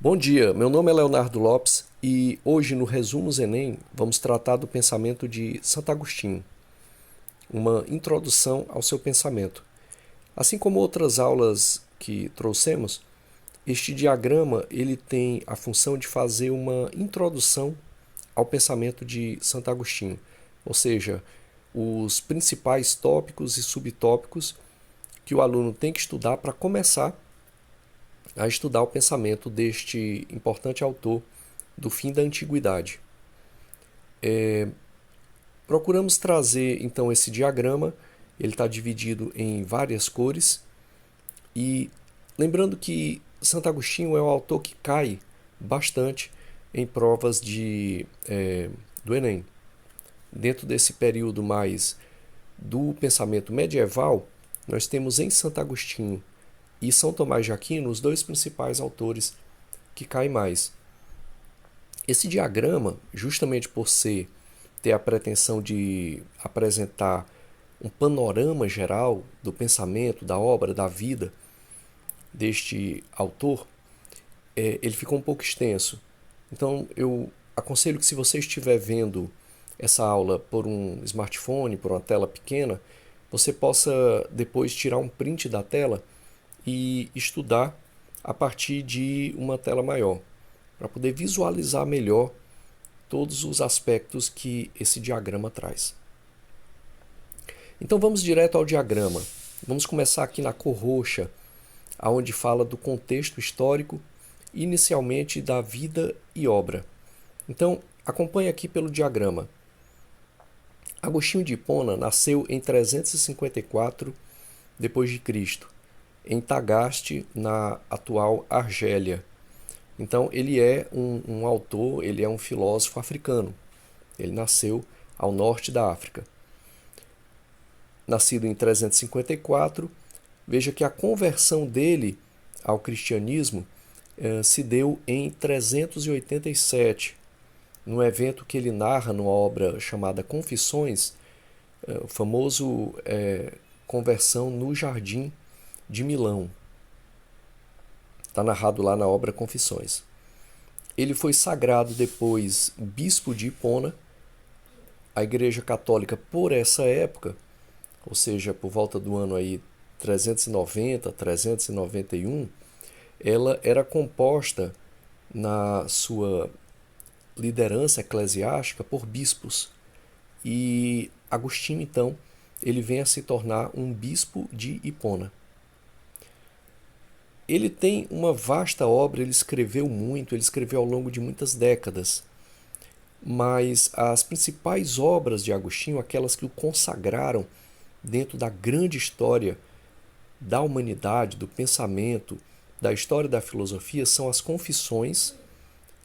Bom dia, meu nome é Leonardo Lopes e hoje no Resumos Enem vamos tratar do pensamento de Santo Agostinho, uma introdução ao seu pensamento. Assim como outras aulas que trouxemos, este diagrama ele tem a função de fazer uma introdução ao pensamento de Santo Agostinho, ou seja, os principais tópicos e subtópicos que o aluno tem que estudar para começar a estudar o pensamento deste importante autor do fim da antiguidade. Procuramos trazer então esse diagrama, ele está dividido em várias cores e lembrando que Santo Agostinho é um autor que cai bastante em provas do Enem. Dentro desse período mais do pensamento medieval, nós temos em Santo Agostinho e São Tomás de Aquino os dois principais autores que caem mais. Esse diagrama, justamente por ter a pretensão de apresentar um panorama geral do pensamento, da obra, da vida deste autor, ele ficou um pouco extenso. Então eu aconselho que se você estiver vendo essa aula por um smartphone, por uma tela pequena, você possa depois tirar um print da tela e estudar a partir de uma tela maior, para poder visualizar melhor todos os aspectos que esse diagrama traz. Então vamos direto ao diagrama. Vamos começar aqui na cor roxa, aonde fala do contexto histórico, inicialmente da vida e obra. Então acompanhe aqui pelo diagrama. Agostinho de Hipona nasceu em 354 depois de Cristo, em Tagaste, na atual Argélia. Então ele é um autor, ele é um filósofo africano. Ele nasceu ao norte da África. Nascido em 354, veja que a conversão dele ao cristianismo se deu em 387, num evento que ele narra numa obra chamada Confissões, o famoso Conversão no Jardim de Milão. Está narrado lá na obra Confissões. Ele foi sagrado depois bispo de Hipona. A Igreja Católica, por essa época, ou seja, por volta do ano aí 390, 391, ela era composta na sua liderança eclesiástica por bispos. E Agostinho, então, ele vem a se tornar um bispo de Hipona. Ele tem uma vasta obra, ele escreveu muito, ele escreveu ao longo de muitas décadas. Mas as principais obras de Agostinho, aquelas que o consagraram dentro da grande história da humanidade, do pensamento, da história da filosofia, são as Confissões,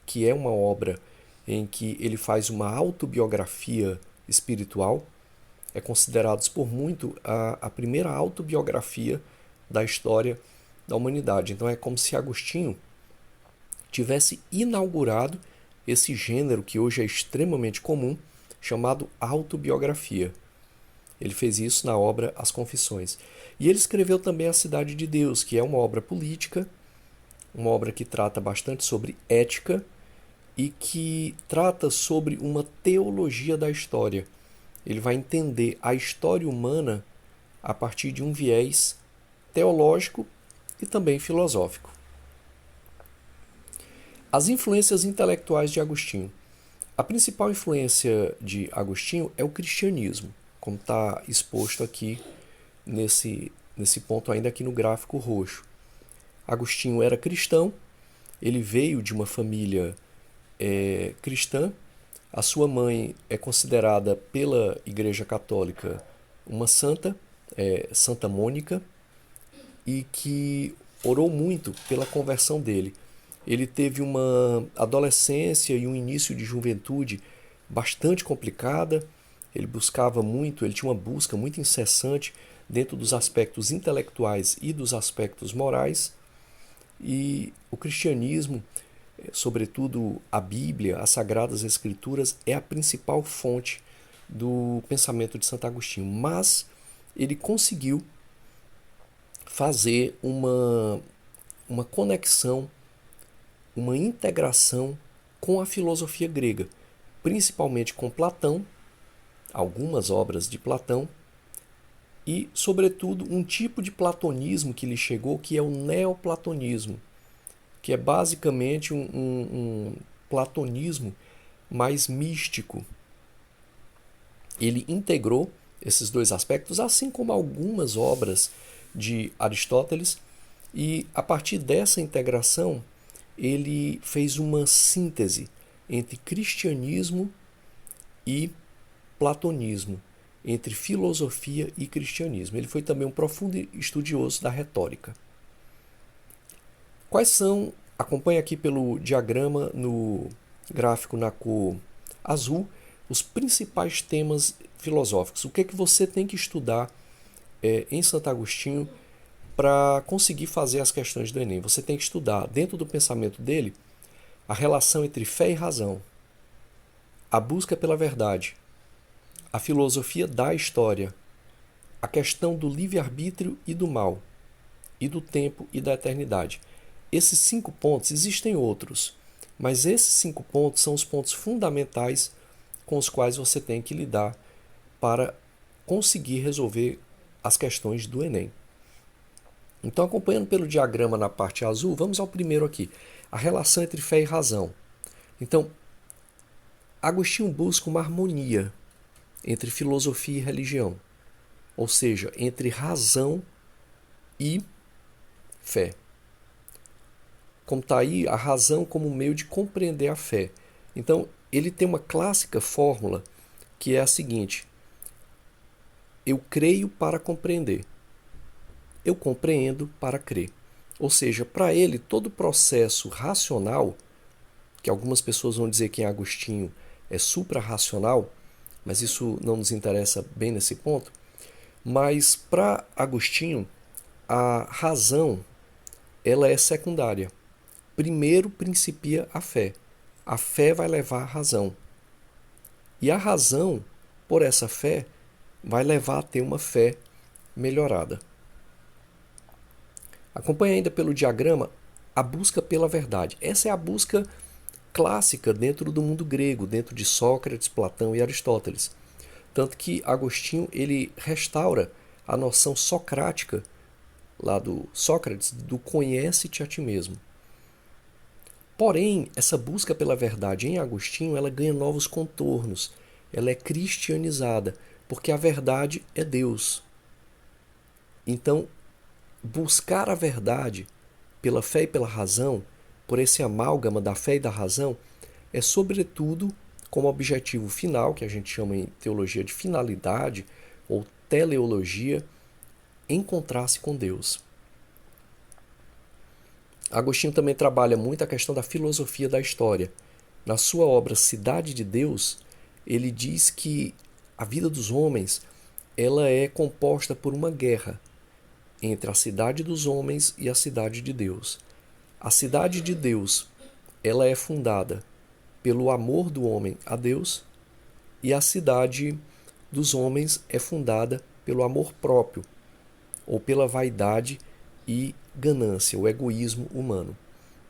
que é uma obra em que ele faz uma autobiografia espiritual. É considerado por muito a primeira autobiografia da história da humanidade. Então é como se Agostinho tivesse inaugurado esse gênero que hoje é extremamente comum, chamado autobiografia. Ele fez isso na obra As Confissões. E ele escreveu também A Cidade de Deus, que é uma obra política, uma obra que trata bastante sobre ética e que trata sobre uma teologia da história. Ele vai entender a história humana a partir de um viés teológico e também filosófico. As influências intelectuais de Agostinho. A principal influência de Agostinho é o cristianismo, como está exposto aqui nesse ponto ainda aqui no gráfico roxo. Agostinho era cristão, ele veio de uma família cristã. A sua mãe é considerada pela Igreja Católica uma santa, Santa Mônica, e que orou muito pela conversão dele. Ele teve uma adolescência e um início de juventude bastante complicada. Ele buscava muito, ele tinha uma busca muito incessante dentro dos aspectos intelectuais e dos aspectos morais. E o cristianismo, sobretudo a Bíblia, as Sagradas Escrituras, é a principal fonte do pensamento de Santo Agostinho. Mas ele conseguiu fazer uma conexão uma integração com a filosofia grega, principalmente com Platão, algumas obras de Platão, e, sobretudo, um tipo de platonismo que lhe chegou, que é o neoplatonismo, que é basicamente um platonismo mais místico. Ele integrou esses dois aspectos, assim como algumas obras de Aristóteles, e a partir dessa integração ele fez uma síntese entre cristianismo e platonismo, entre filosofia e cristianismo. Ele foi também um profundo estudioso da retórica. Quais são, acompanhe aqui pelo diagrama no gráfico na cor azul, os principais temas filosóficos. O que é que você tem que estudar em Santo Agostinho para conseguir fazer as questões do Enem? Você tem que estudar, dentro do pensamento dele, a relação entre fé e razão, a busca pela verdade, a filosofia da história, a questão do livre-arbítrio e do mal, e do tempo e da eternidade. Esses 5 pontos, existem outros, mas esses 5 pontos são os pontos fundamentais com os quais você tem que lidar para conseguir resolver as questões do Enem. Então, acompanhando pelo diagrama na parte azul, vamos ao primeiro aqui, a relação entre fé e razão. Então, Agostinho busca uma harmonia entre filosofia e religião, ou seja, entre razão e fé. Como está aí, a razão como meio de compreender a fé. Então, ele tem uma clássica fórmula que é a seguinte: eu creio para compreender, eu compreendo para crer. Ou seja, para ele, todo processo racional, que algumas pessoas vão dizer que em Agostinho é suprarracional, mas isso não nos interessa bem nesse ponto, mas para Agostinho, a razão ela é secundária. Primeiro principia a fé. A fé vai levar à razão. E a razão, por essa fé, vai levar a ter uma fé melhorada. Acompanhe ainda pelo diagrama a busca pela verdade. Essa é a busca clássica dentro do mundo grego, dentro de Sócrates, Platão e Aristóteles. Tanto que Agostinho ele restaura a noção socrática, lá do Sócrates, do conhece-te a ti mesmo. Porém, essa busca pela verdade em Agostinho ela ganha novos contornos, ela é cristianizada, porque a verdade é Deus. Então, buscar a verdade pela fé e pela razão, por esse amálgama da fé e da razão, é sobretudo como objetivo final, que a gente chama em teologia de finalidade ou teleologia, encontrar-se com Deus. Agostinho também trabalha muito a questão da filosofia da história. Na sua obra Cidade de Deus, ele diz que a vida dos homens ela é composta por uma guerra entre a cidade dos homens e a cidade de Deus. A cidade de Deus ela é fundada pelo amor do homem a Deus e a cidade dos homens é fundada pelo amor próprio ou pela vaidade e ganância, o egoísmo humano.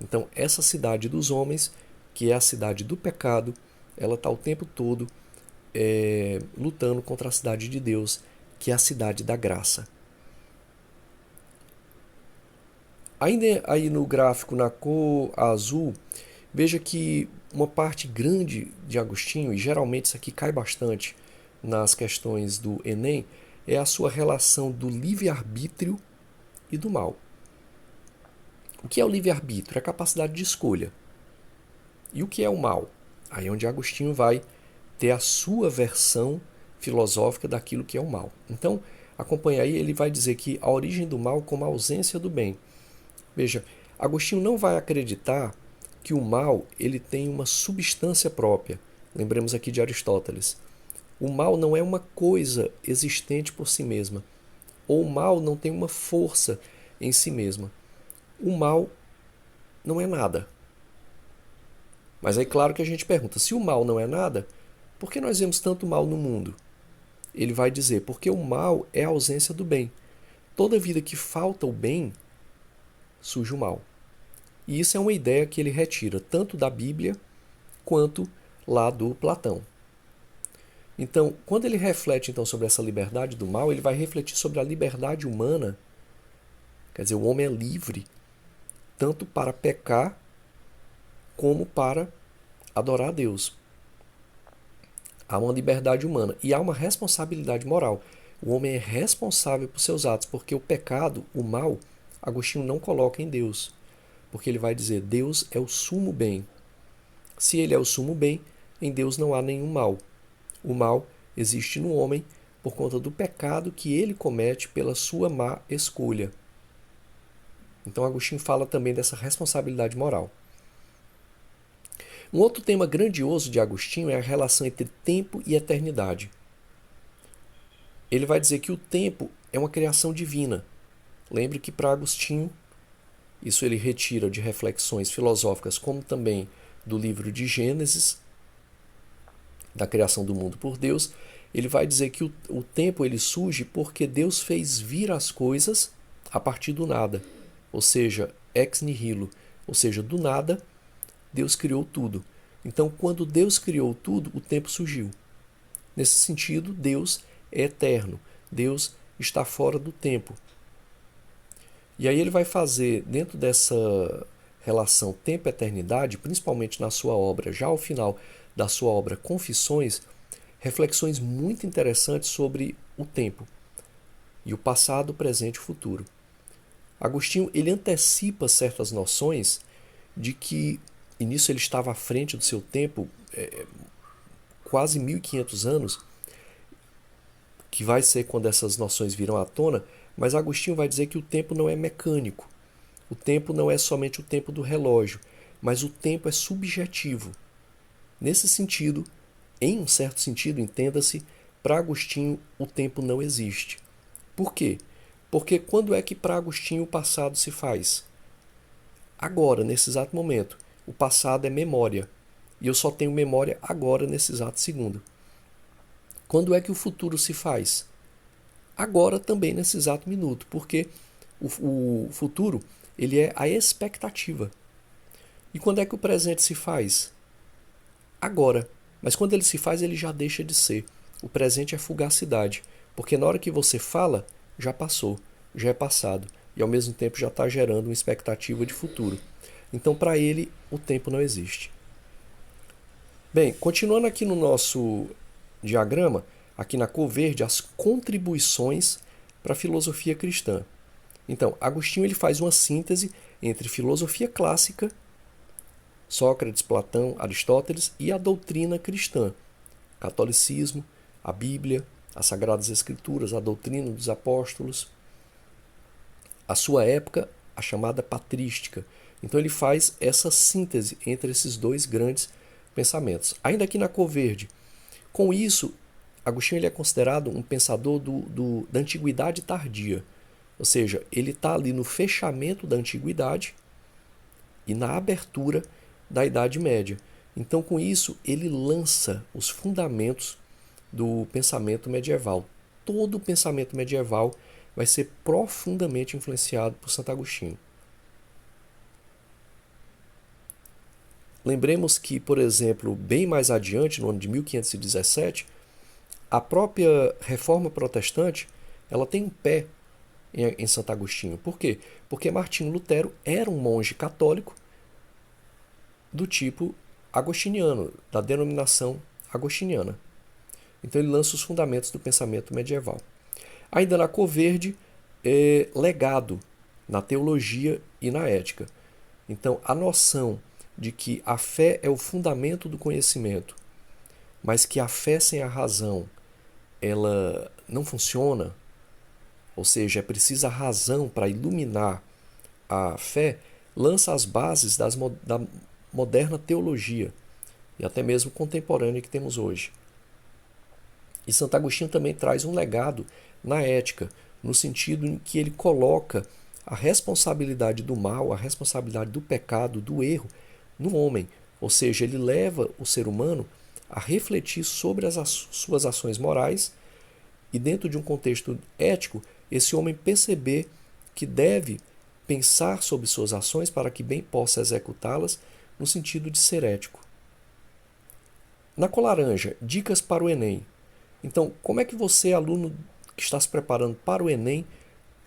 Então, essa cidade dos homens, que é a cidade do pecado, ela está o tempo todo lutando contra a cidade de Deus, que é a cidade da graça. Ainda aí no gráfico na cor azul, veja que uma parte grande de Agostinho, e geralmente isso aqui cai bastante nas questões do Enem, é a sua relação do livre-arbítrio e do mal. O que é o livre-arbítrio? É a capacidade de escolha. E o que é o mal? Aí é onde Agostinho vai ter a sua versão filosófica daquilo que é o mal. Então, acompanhe aí, ele vai dizer que a origem do mal como a ausência do bem. Veja, Agostinho não vai acreditar que o mal ele tem uma substância própria. Lembremos aqui de Aristóteles. O mal não é uma coisa existente por si mesma. Ou o mal não tem uma força em si mesma. O mal não é nada. Mas aí claro que a gente pergunta, se o mal não é nada, por que nós vemos tanto mal no mundo? Ele vai dizer, porque o mal é a ausência do bem. Toda vida que falta o bem, surge o mal. E isso é uma ideia que ele retira tanto da Bíblia quanto lá do Platão. Então, quando ele reflete então sobre essa liberdade do mal, ele vai refletir sobre a liberdade humana. Quer dizer, o homem é livre tanto para pecar como para adorar a Deus. Há uma liberdade humana e há uma responsabilidade moral. O homem é responsável por seus atos, porque o pecado, o mal, Agostinho não coloca em Deus. Porque ele vai dizer, Deus é o sumo bem. Se ele é o sumo bem, em Deus não há nenhum mal. O mal existe no homem por conta do pecado que ele comete pela sua má escolha. Então Agostinho fala também dessa responsabilidade moral. Um outro tema grandioso de Agostinho é a relação entre tempo e eternidade. Ele vai dizer que o tempo é uma criação divina. Lembre que para Agostinho, isso ele retira de reflexões filosóficas, como também do livro de Gênesis, da criação do mundo por Deus. Ele vai dizer que o tempo ele surge porque Deus fez vir as coisas a partir do nada, ou seja, ex nihilo, ou seja, do nada Deus criou tudo. Então, quando Deus criou tudo, o tempo surgiu. Nesse sentido, Deus é eterno. Deus está fora do tempo. E aí ele vai fazer, dentro dessa relação tempo-eternidade, principalmente na sua obra, já ao final da sua obra Confissões, reflexões muito interessantes sobre o tempo e o passado, o presente e o futuro. Agostinho ele antecipa certas noções de que, e nisso ele estava à frente do seu tempo, quase 1500 anos, que vai ser quando essas noções virão à tona, mas Agostinho vai dizer que o tempo não é mecânico. O tempo não é somente o tempo do relógio, mas o tempo é subjetivo. Nesse sentido, em um certo sentido, entenda-se, para Agostinho o tempo não existe. Por quê? Porque quando é que para Agostinho o passado se faz? Agora, nesse exato momento. O passado é memória. E eu só tenho memória agora, nesse exato segundo. Quando é que o futuro se faz? Agora também, nesse exato minuto. Porque o futuro ele é a expectativa. E quando é que o presente se faz? Agora. Mas quando ele se faz, ele já deixa de ser. O presente é fugacidade. Porque na hora que você fala, já passou, já é passado. E ao mesmo tempo já está gerando uma expectativa de futuro. Então, para ele, o tempo não existe. Bem, continuando aqui no nosso diagrama, aqui na cor verde, as contribuições para a filosofia cristã. Então, Agostinho ele faz uma síntese entre filosofia clássica, Sócrates, Platão, Aristóteles, e a doutrina cristã, catolicismo, a Bíblia, as Sagradas Escrituras, a doutrina dos apóstolos, a sua época, a chamada patrística. Então ele faz essa síntese entre esses dois grandes pensamentos. Ainda aqui na cor verde, com isso, Agostinho ele é considerado um pensador da antiguidade tardia. Ou seja, ele está ali no fechamento da antiguidade e na abertura da Idade Média. Então, com isso, ele lança os fundamentos do pensamento medieval. Todo o pensamento medieval vai ser profundamente influenciado por Santo Agostinho. Lembremos que, por exemplo, bem mais adiante, no ano de 1517, a própria Reforma Protestante ela tem um pé em Santo Agostinho. Por quê? Porque Martinho Lutero era um monge católico do tipo agostiniano, da denominação agostiniana. Então ele lança os fundamentos do pensamento medieval. Ainda na cor verde, legado na teologia e na ética. Então a noção de que a fé é o fundamento do conhecimento, mas que a fé sem a razão ela não funciona, ou seja, é preciso a razão para iluminar a fé, lança as bases da moderna teologia e até mesmo contemporânea que temos hoje. E Santo Agostinho também traz um legado na ética, no sentido em que ele coloca a responsabilidade do mal, a responsabilidade do pecado, do erro, no homem. Ou seja, ele leva o ser humano a refletir sobre as suas ações morais e, dentro de um contexto ético, esse homem perceber que deve pensar sobre suas ações para que bem possa executá-las, no sentido de ser ético. Na cor laranja, dicas para o Enem. Então, como é que você, aluno que está se preparando para o Enem,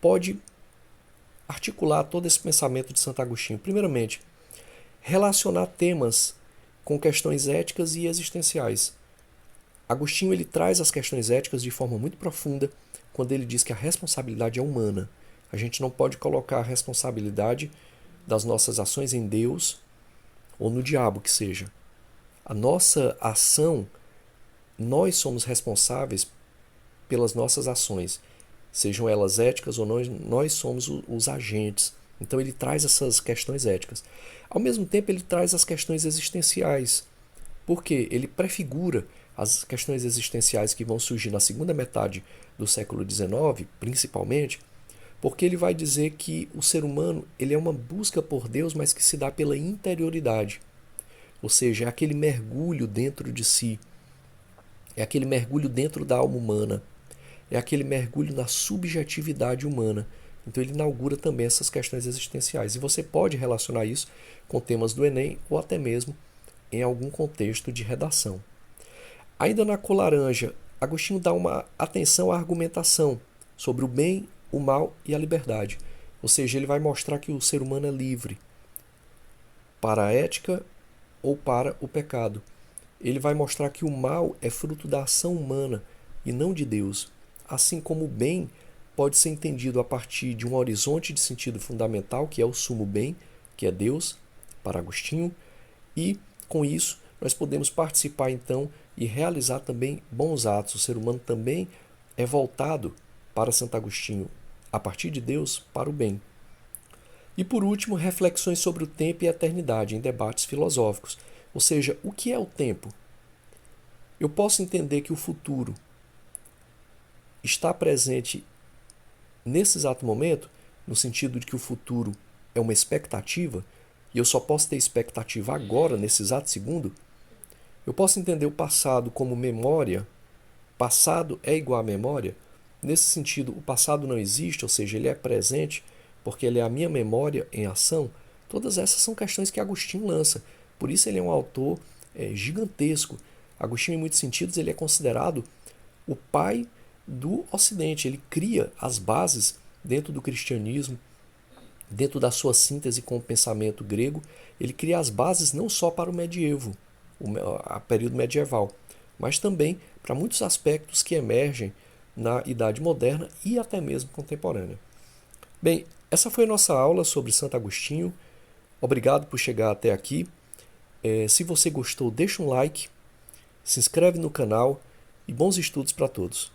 pode articular todo esse pensamento de Santo Agostinho? Primeiramente, relacionar temas com questões éticas e existenciais. Agostinho ele traz as questões éticas de forma muito profunda quando ele diz que a responsabilidade é humana. A gente não pode colocar a responsabilidade das nossas ações em Deus ou no diabo que seja. A nossa ação, nós somos responsáveis pelas nossas ações, sejam elas éticas ou não, nós somos os agentes. Então ele traz essas questões éticas. Ao mesmo tempo ele traz as questões existenciais, porque ele prefigura as questões existenciais que vão surgir na segunda metade do século XIX, principalmente, porque ele vai dizer que o ser humano ele é uma busca por Deus, mas que se dá pela interioridade. Ou seja, é aquele mergulho dentro de si, é aquele mergulho dentro da alma humana, é aquele mergulho na subjetividade humana. Então ele inaugura também essas questões existenciais. E você pode relacionar isso com temas do Enem ou até mesmo em algum contexto de redação. Ainda na cor laranja, Agostinho dá uma atenção à argumentação sobre o bem, o mal e a liberdade. Ou seja, ele vai mostrar que o ser humano é livre para a ética ou para o pecado. Ele vai mostrar que o mal é fruto da ação humana e não de Deus, assim como o bem pode ser entendido a partir de um horizonte de sentido fundamental, que é o sumo bem, que é Deus, para Agostinho, e com isso nós podemos participar então e realizar também bons atos. O ser humano também é voltado para Santo Agostinho, a partir de Deus, para o bem. E por último, reflexões sobre o tempo e a eternidade em debates filosóficos. Ou seja, o que é o tempo? Eu posso entender que o futuro está presente nesse exato momento, no sentido de que o futuro é uma expectativa, e eu só posso ter expectativa agora, nesse exato segundo. Eu posso entender o passado como memória. Passado é igual a memória. Nesse sentido, o passado não existe, ou seja, ele é presente, porque ele é a minha memória em ação. Todas essas são questões que Agostinho lança. Por isso ele é um autor gigantesco. Agostinho, em muitos sentidos, ele é considerado o pai do Ocidente. Ele cria as bases dentro do cristianismo, dentro da sua síntese com o pensamento grego. Ele cria as bases não só para o medievo, o período medieval, mas também para muitos aspectos que emergem na Idade Moderna e até mesmo contemporânea. Bem, essa foi a nossa aula sobre Santo Agostinho. Obrigado por chegar até aqui. Se você gostou, deixa um like, se inscreve no canal e bons estudos para todos.